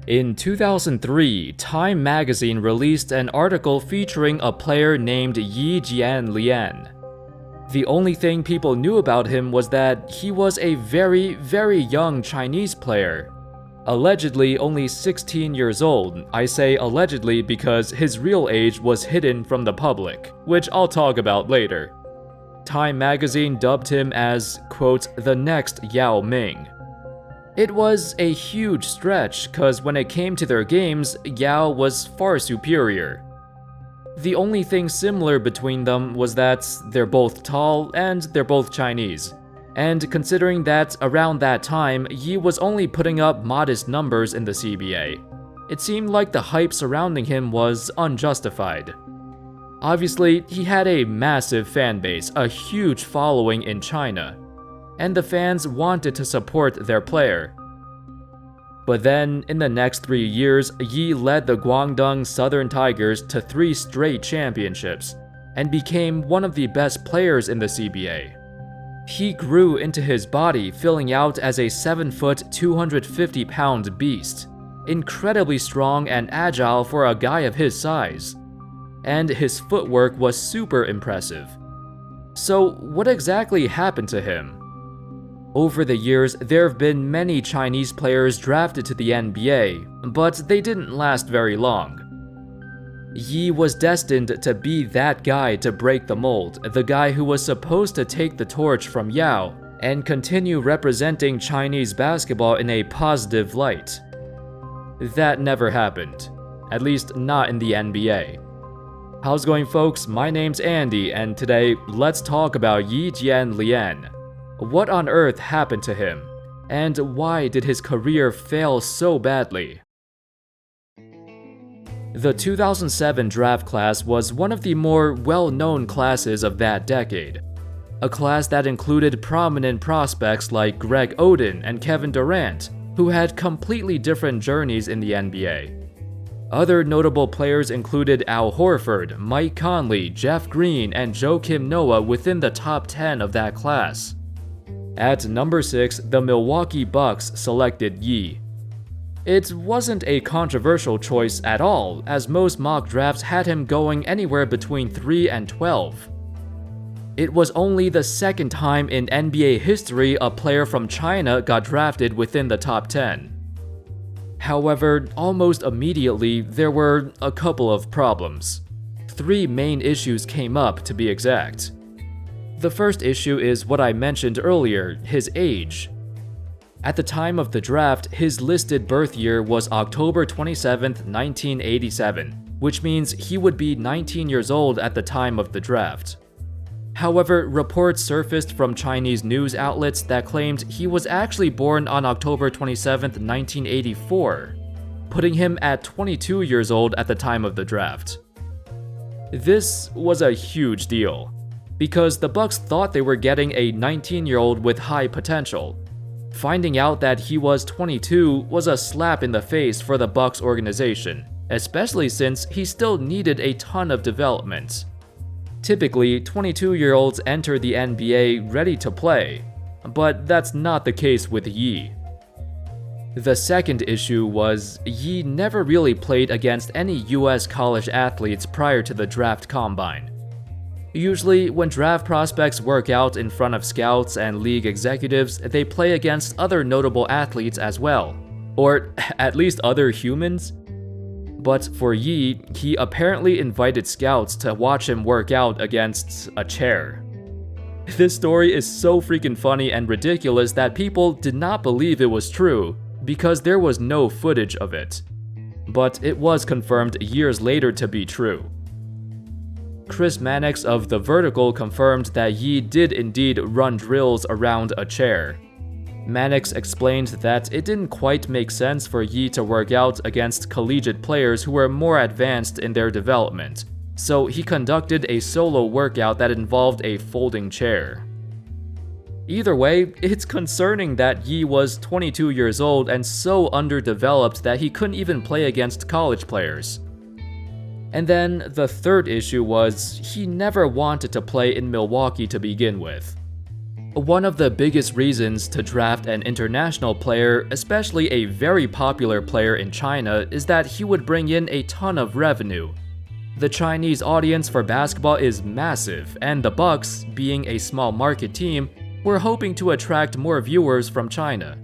In 2003, Time magazine released an article featuring a player named Jianlian. The only thing people knew about him was that he was a very, very young Chinese player. Allegedly only 16 years old. I say allegedly because his real age was hidden from the public, which I'll talk about later. Time magazine dubbed him as, quote, the next Yao Ming. It was a huge stretch, cause when it came to their games, Yao was far superior. The only thing similar between them was that they're both tall and they're both Chinese. And considering that around that time, Yi was only putting up modest numbers in the CBA, it seemed like the hype surrounding him was unjustified. Obviously, he had a massive fan base, a huge following in China, and the fans wanted to support their player. But then, in the next 3 years, Yi led the Guangdong Southern Tigers to 3 straight championships, and became one of the best players in the CBA. He grew into his body, filling out as a 7-foot, 250-pound beast, incredibly strong and agile for a guy of his size. And his footwork was super impressive. So, what exactly happened to him? Over the years, there have been many Chinese players drafted to the NBA, but they didn't last very long. Yi was destined to be that guy to break the mold, the guy who was supposed to take the torch from Yao and continue representing Chinese basketball in a positive light. That never happened, at least not in the NBA. How's it going, folks? My name's Andy, and today, let's talk about Jianlian. What on earth happened to him? And why did his career fail so badly? The 2007 draft class was one of the more well-known classes of that decade. A class that included prominent prospects like Greg Oden and Kevin Durant, who had completely different journeys in the NBA. Other notable players included Al Horford, Mike Conley, Jeff Green, and Joakim Noah within the top 10 of that class. At number 6, the Milwaukee Bucks selected Yi. It wasn't a controversial choice at all, as most mock drafts had him going anywhere between 3 and 12. It was only the second time in NBA history a player from China got drafted within the top 10. However, almost immediately, there were a couple of problems. 3 main issues came up, to be exact. The first issue is what I mentioned earlier, his age. At the time of the draft, his listed birth year was October 27, 1987, which means he would be 19 years old at the time of the draft. However, reports surfaced from Chinese news outlets that claimed he was actually born on October 27, 1984, putting him at 22 years old at the time of the draft. This was a huge deal, because the Bucks thought they were getting a 19-year-old with high potential. Finding out that he was 22 was a slap in the face for the Bucks organization, especially since he still needed a ton of development. Typically, 22-year-olds enter the NBA ready to play, but that's not the case with Yi. The second issue was Yi never really played against any US college athletes prior to the draft combine. Usually, when draft prospects work out in front of scouts and league executives, they play against other notable athletes as well, or at least other humans. But for Yi, he apparently invited scouts to watch him work out against a chair. This story is so freaking funny and ridiculous that people did not believe it was true, because there was no footage of it. But it was confirmed years later to be true. Chris Mannix of The Vertical confirmed that Yi did indeed run drills around a chair. Mannix explained that it didn't quite make sense for Yi to work out against collegiate players who were more advanced in their development, so he conducted a solo workout that involved a folding chair. Either way, it's concerning that Yi was 22 years old and so underdeveloped that he couldn't even play against college players. And then the third issue was he never wanted to play in Milwaukee to begin with. One of the biggest reasons to draft an international player, especially a very popular player in China, is that he would bring in a ton of revenue. The Chinese audience for basketball is massive, and the Bucks, being a small market team, were hoping to attract more viewers from China.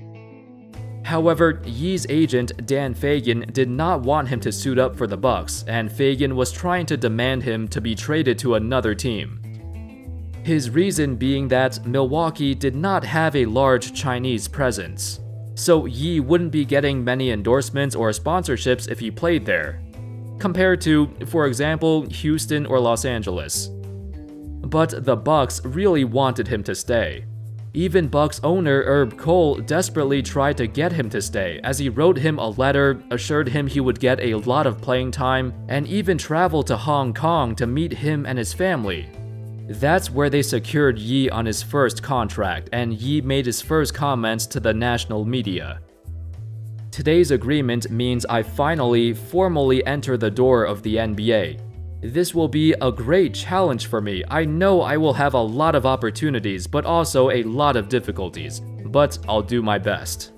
However, Yi's agent Dan Fagan did not want him to suit up for the Bucks, and Fagan was trying to demand him to be traded to another team. His reason being that Milwaukee did not have a large Chinese presence, so Yi wouldn't be getting many endorsements or sponsorships if he played there, compared to, for example, Houston or Los Angeles. But the Bucks really wanted him to stay. Even Bucks owner Herb Kohl desperately tried to get him to stay, as he wrote him a letter, assured him he would get a lot of playing time, and even traveled to Hong Kong to meet him and his family. That's where they secured Yi on his first contract, and Yi made his first comments to the national media. Today's agreement means I finally, formally enter the door of the NBA. This will be a great challenge for me. I know I will have a lot of opportunities, but also a lot of difficulties, but I'll do my best.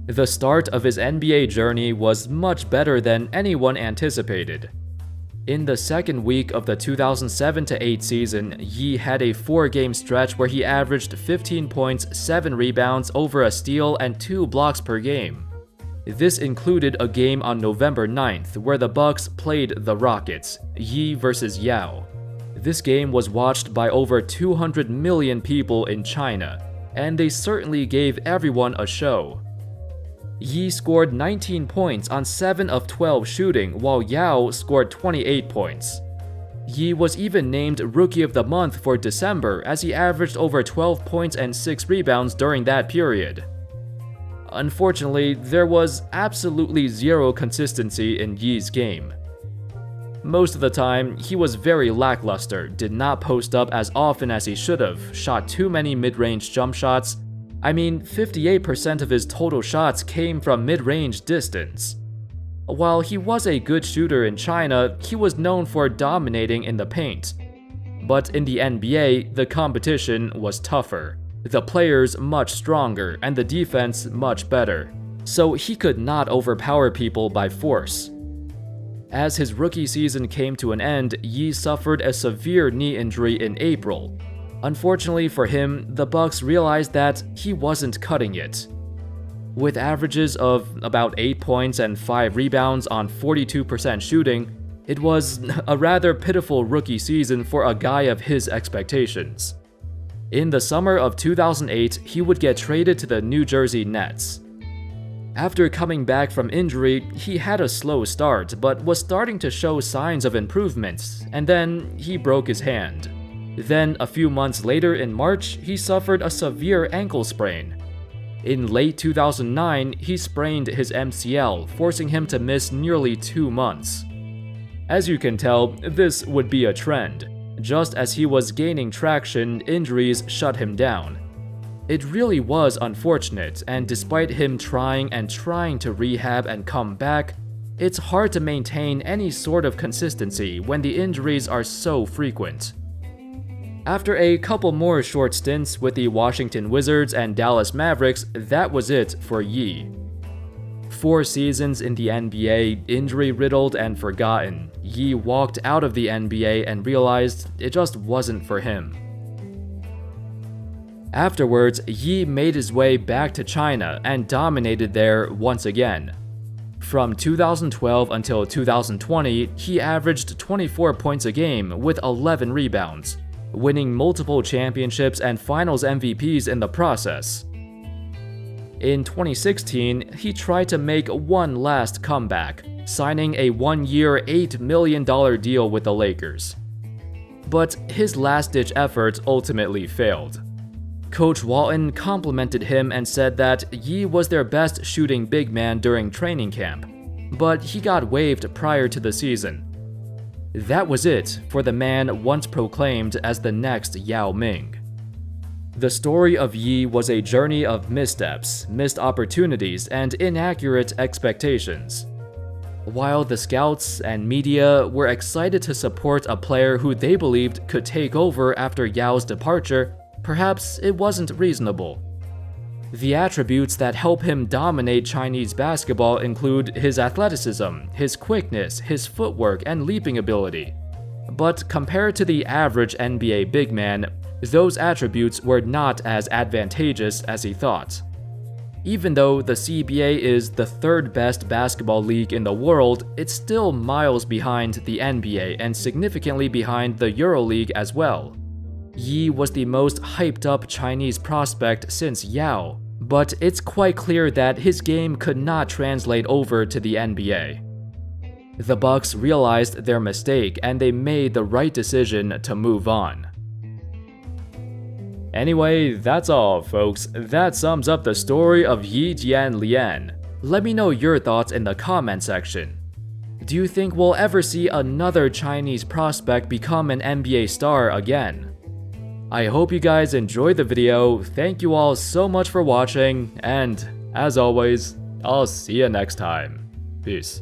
The start of his NBA journey was much better than anyone anticipated. In the second week of the 2007-8 season, Yi had a 4-game stretch where he averaged 15 points, 7 rebounds, over a steal, and 2 blocks per game. This included a game on November 9th where the Bucks played the Rockets, Yi versus Yao. This game was watched by over 200 million people in China, and they certainly gave everyone a show. Yi scored 19 points on 7 of 12 shooting, while Yao scored 28 points. Yi was even named Rookie of the Month for December, as he averaged over 12 points and 6 rebounds during that period. Unfortunately, there was absolutely zero consistency in Yi's game. Most of the time, he was very lackluster, did not post up as often as he should have, shot too many mid-range jump shots. 58% of his total shots came from mid-range distance. While he was a good shooter in China, he was known for dominating in the paint. But in the NBA, the competition was tougher, the players much stronger, and the defense much better, so he could not overpower people by force. As his rookie season came to an end, Yi suffered a severe knee injury in April. Unfortunately for him, the Bucks realized that he wasn't cutting it. With averages of about 8 points and 5 rebounds on 42% shooting, it was a rather pitiful rookie season for a guy of his expectations. In the summer of 2008, he would get traded to the New Jersey Nets. After coming back from injury, he had a slow start, but was starting to show signs of improvements, and then he broke his hand. Then, a few months later in March, he suffered a severe ankle sprain. In late 2009, he sprained his MCL, forcing him to miss nearly 2 months. As you can tell, this would be a trend. Just as he was gaining traction, injuries shut him down. It really was unfortunate, and despite him trying to rehab and come back, it's hard to maintain any sort of consistency when the injuries are so frequent. After a couple more short stints with the Washington Wizards and Dallas Mavericks, that was it for Yi. 4 seasons in the NBA, injury-riddled and forgotten, Yi walked out of the NBA and realized it just wasn't for him. Afterwards, Yi made his way back to China and dominated there once again. From 2012 until 2020, he averaged 24 points a game with 11 rebounds, winning multiple championships and finals MVPs in the process. In 2016, he tried to make one last comeback, signing a 1-year, $8 million deal with the Lakers. But his last-ditch effort ultimately failed. Coach Walton complimented him and said that Yi was their best shooting big man during training camp, but he got waived prior to the season. That was it for the man once proclaimed as the next Yao Ming. The story of Yi was a journey of missteps, missed opportunities, and inaccurate expectations. While the scouts and media were excited to support a player who they believed could take over after Yao's departure, Perhaps it wasn't reasonable. The attributes that help him dominate Chinese basketball include his athleticism, his quickness, his footwork, and leaping ability. But compared to the average NBA big man, those attributes were not as advantageous as he thought. Even though the CBA is the third best basketball league in the world, it's still miles behind the NBA and significantly behind the EuroLeague as well. Yi was the most hyped up Chinese prospect since Yao, but it's quite clear that his game could not translate over to the NBA. The Bucks realized their mistake and they made the right decision to move on. Anyway, that's all, folks. That sums up the story of Jianlian. Let me know your thoughts in the comment section. Do you think we'll ever see another Chinese prospect become an NBA star again? I hope you guys enjoyed the video. Thank you all so much for watching, and as always, I'll see you next time. Peace.